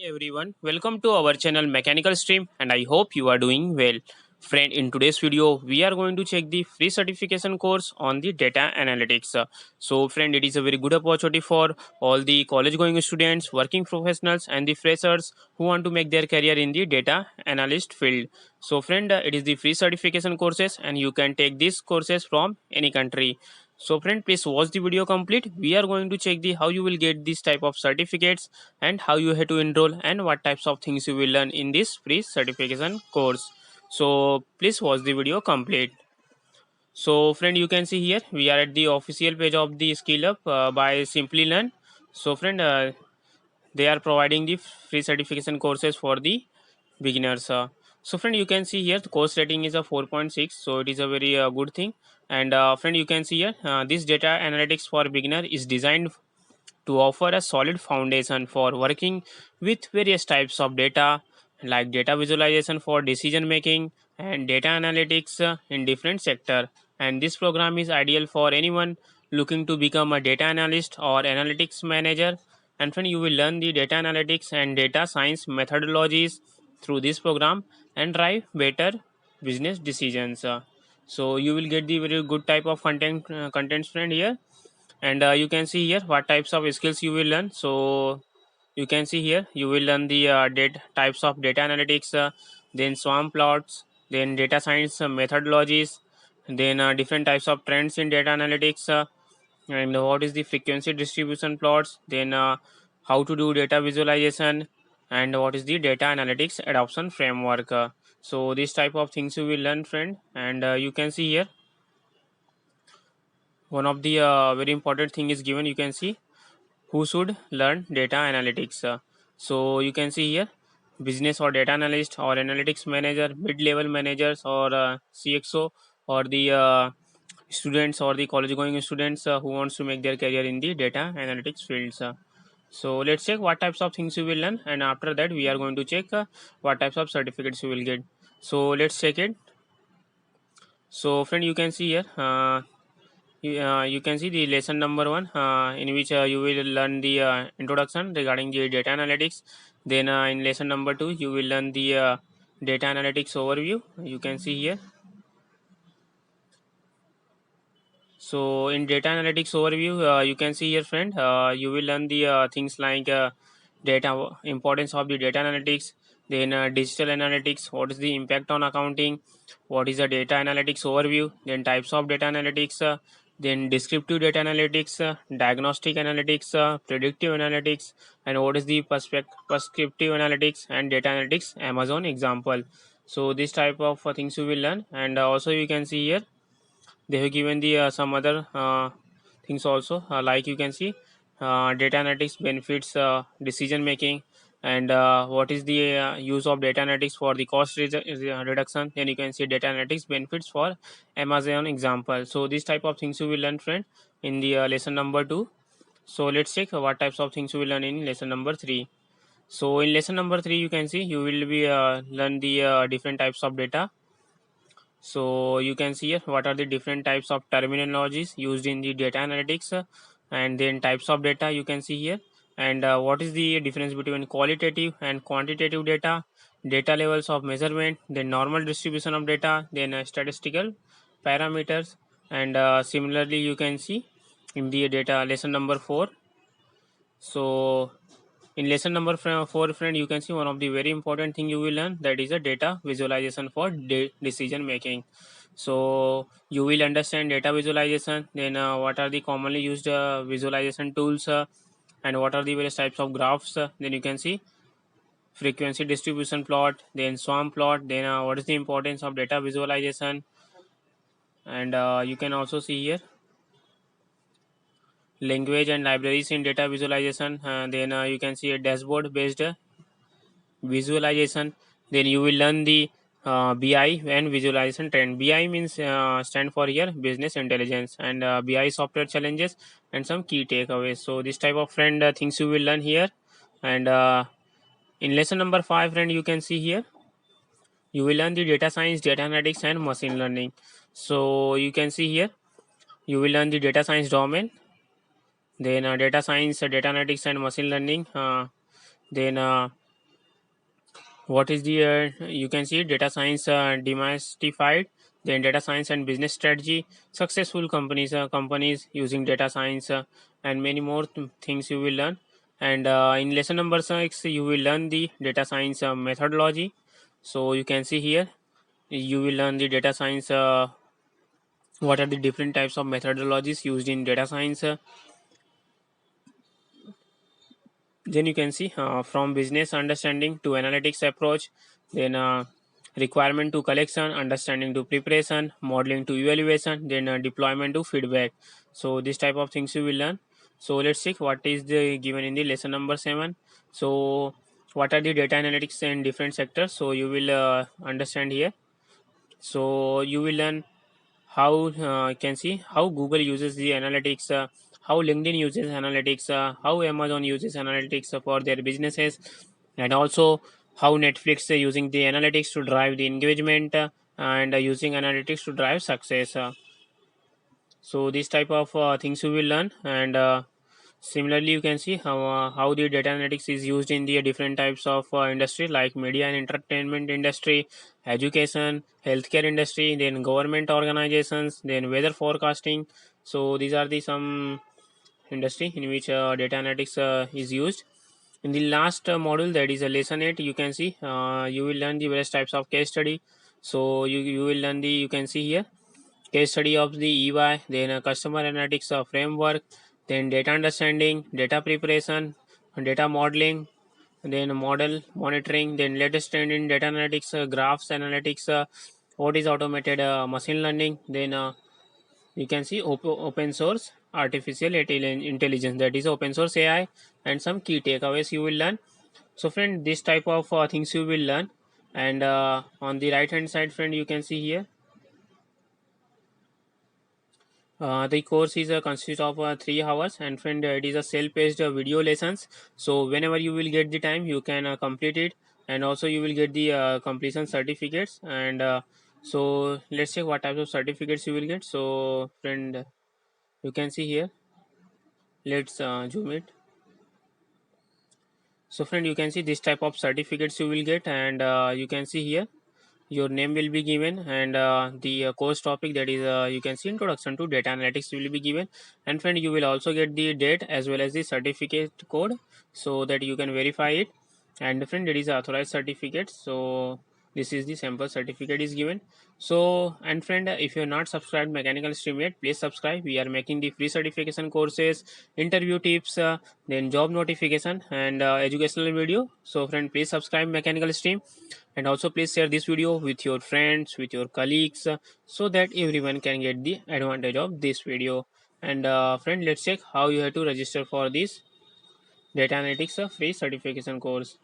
everyone, welcome to our channel Mechanical Stream and I hope you are doing well. Friend, in today's video, we are going to check the free certification course on the data analytics. So friend, it is a very good opportunity for all the college going students, working professionals and the freshers who want to make their career in the data analyst field. So friend, it is the free certification courses and you can take these courses from any country. So friend, please watch the video complete. We are going to check the how you will get this type of certificates and how you have to enroll and what types of things you will learn in this free certification course. So please watch the video complete. So friend, you can see here we are at the official page of the skill up by Simplilearn. So friend, they are providing the free certification courses for the beginners. So friend, you can see here the course rating is a 4.6, so it is a very good thing. And friend, you can see here this data analytics for beginner is designed to offer a solid foundation for working with various types of data like data visualization for decision making and data analytics in different sector. And this program is ideal for anyone looking to become a data analyst or analytics manager. And when you will learn the data analytics and data science methodologies through this program and drive better business decisions. So you will get the very good type of contents friend here. And you can see here what types of skills you will learn. So you can see here you will learn the types of data analytics, then swarm plots, then data science methodologies, then different types of trends in data analytics, and what is the frequency distribution plots, then how to do data visualization, and what is the data analytics adoption framework. So this type of things you will learn friend. And you can see here one of the very important thing is given. You can see who should learn data analytics. So you can see here business or data analyst or analytics manager, mid-level managers or CXO, or the students or the college going students who wants to make their career in the data analytics fields. So let's check what types of things you will learn, and after that we are going to check what types of certificates you will get. So let's check it. So friend, you can see here you can see the lesson number one, in which you will learn the introduction regarding the data analytics. Then in lesson number two you will learn the data analytics overview. You can see here. So in data analytics overview, you can see here friend, you will learn the things like data importance of the data analytics, then digital analytics, what is the impact on accounting, what is the data analytics overview, then types of data analytics, then descriptive data analytics, diagnostic analytics, predictive analytics, and what is the prescriptive analytics and data analytics Amazon example. So this type of things you will learn. And also you can see here they have given the some other things also, like you can see data analytics benefits decision making, and what is the use of data analytics for the cost reduction. Then you can see data analytics benefits for Amazon example. So this type of things you will learn friend in the lesson number two. So let's check what types of things you will learn in lesson number three. So in lesson number three you can see you will be learn the different types of data. So you can see here what are the different types of terminologies used in the data analytics, and then types of data you can see here, and what is the difference between qualitative and quantitative data, data levels of measurement, then normal distribution of data, then statistical parameters. And similarly you can see in the data lesson number four. So in lesson number four friend, you can see one of the very important thing you will learn, that is a data visualization for decision making. So you will understand data visualization, then what are the commonly used visualization tools, and what are the various types of graphs. Then you can see frequency distribution plot, then swarm plot, then what is the importance of data visualization. And you can also see here language and libraries in data visualization. Then you can see a dashboard based visualization. Then you will learn the BI and visualization trend. BI means stand for here business intelligence, and BI software challenges and some key takeaways. So this type of friend things you will learn here. And in lesson number five friend, you can see here you will learn the data science, data analytics and machine learning. So you can see here you will learn the data science domain, then data science, data analytics and machine learning, then what is the you can see data science demystified, then data science and business strategy, successful companies using data science, and many more things you will learn. And in lesson number 6 you will learn the data science methodology. So you can see here you will learn the data science, what are the different types of methodologies used in data science. Then you can see from business understanding to analytics approach, then requirement to collection, understanding to preparation, modeling to evaluation, then deployment to feedback. So this type of things you will learn. So let's see what is the given in the lesson number 7. So what are the data analytics in different sectors, so you will understand here. So you will learn how you can see how Google uses the analytics, how LinkedIn uses analytics, how Amazon uses analytics for their businesses, and also how Netflix using the analytics to drive the engagement, and using analytics to drive success. So this type of things we will learn. And similarly you can see how the data analytics is used in the different types of industry like media and entertainment industry, education, healthcare industry, then government organizations, then weather forecasting. So these are the some industry in which data analytics is used. In the last module, that is a lesson 8, you can see you will learn the various types of case study. So you will learn the, you can see here, case study of the EY, then a customer analytics framework, then data understanding, data preparation, data modeling, then model monitoring, then latest trend in data analytics, graphs analytics, what is automated machine learning, then you can see open source artificial intelligence, that is open source AI, and some key takeaways you will learn. So friend, this type of things you will learn. And on the right hand side friend, you can see here the course is consists of 3 hours, and friend, it is a self-paced video lessons. So whenever you will get the time, you can complete it, and also you will get the completion certificates. And so let's check what types of certificates you will get. So friend, you can see here. Let's zoom it. So friend, you can see this type of certificates you will get, and you can see here your name will be given, and the course topic, that is you can see introduction to data analytics will be given. And friend, you will also get the date as well as the certificate code, so that you can verify it. And friend, it is authorized certificate, so this is the sample certificate is given. So, and friend, if you are not subscribed mechanical stream yet, please subscribe. We are making the free certification courses, interview tips, then job notification, and educational video. So friend, please subscribe mechanical stream, and also please share this video with your friends, with your colleagues, so that everyone can get the advantage of this video. And friend, let's check how you have to register for this data analytics free certification course.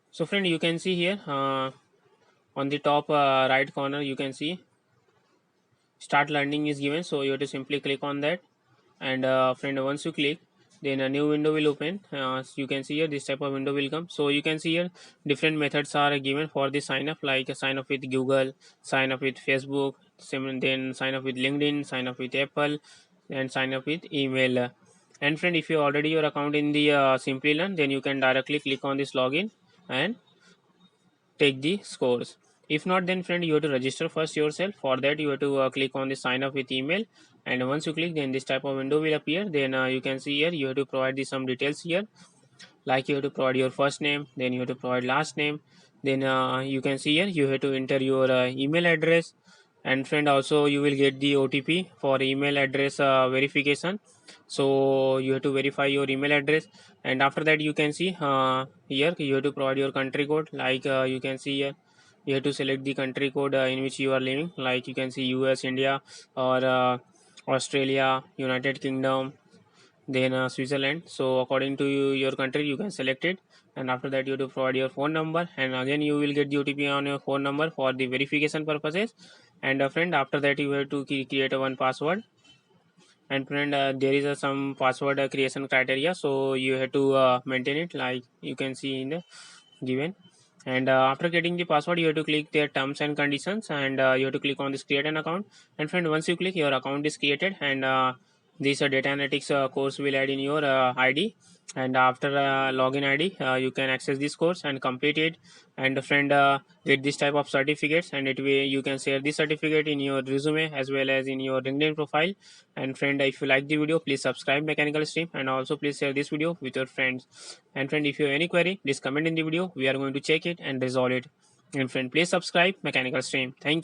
So friend, you can see here on the top right corner, you can see start learning is given, so you have to simply click on that. And friend, once you click, then a new window will open. So you can see here this type of window will come. So you can see here different methods are given for the sign up, like sign up with Google, sign up with Facebook, then sign up with LinkedIn, sign up with Apple, and sign up with email. And friend, if you already your account in the Simplilearn, then you can directly click on this login and take the scores. If not, then friend, you have to register first yourself. For that, you have to click on the sign up with email, and once you click, then this type of window will appear. Then you can see here you have to provide some details here, like you have to provide your first name, then you have to provide last name, then you can see here you have to enter your email address. And friend, also you will get the OTP for email address verification, so you have to verify your email address. And after that, you can see here you have to provide your country code, like you can see here you have to select the country code in which you are living, like you can see US, India, or Australia, United Kingdom, then Switzerland. So according to your country, you can select it. And after that, you have to provide your phone number, and again you will get the OTP on your phone number for the verification purposes. And friend, after that, you have to create a one password. And friend, there is some password creation criteria, so you have to maintain it, like you can see in the given. And after getting the password, you have to click their terms and conditions, and you have to click on this create an account. And friend, once you click, your account is created, and this data analytics course will add in your ID. and after login id you can access this course and complete it, and friend get this type of certificates, and it way you can share this certificate in your resume as well as in your LinkedIn profile. And friend, if you like the video, please subscribe mechanical stream, and also please share this video with your friends. And friend, if you have any query, please comment in the video, we are going to check it and resolve it. And friend, please subscribe mechanical stream. Thank you.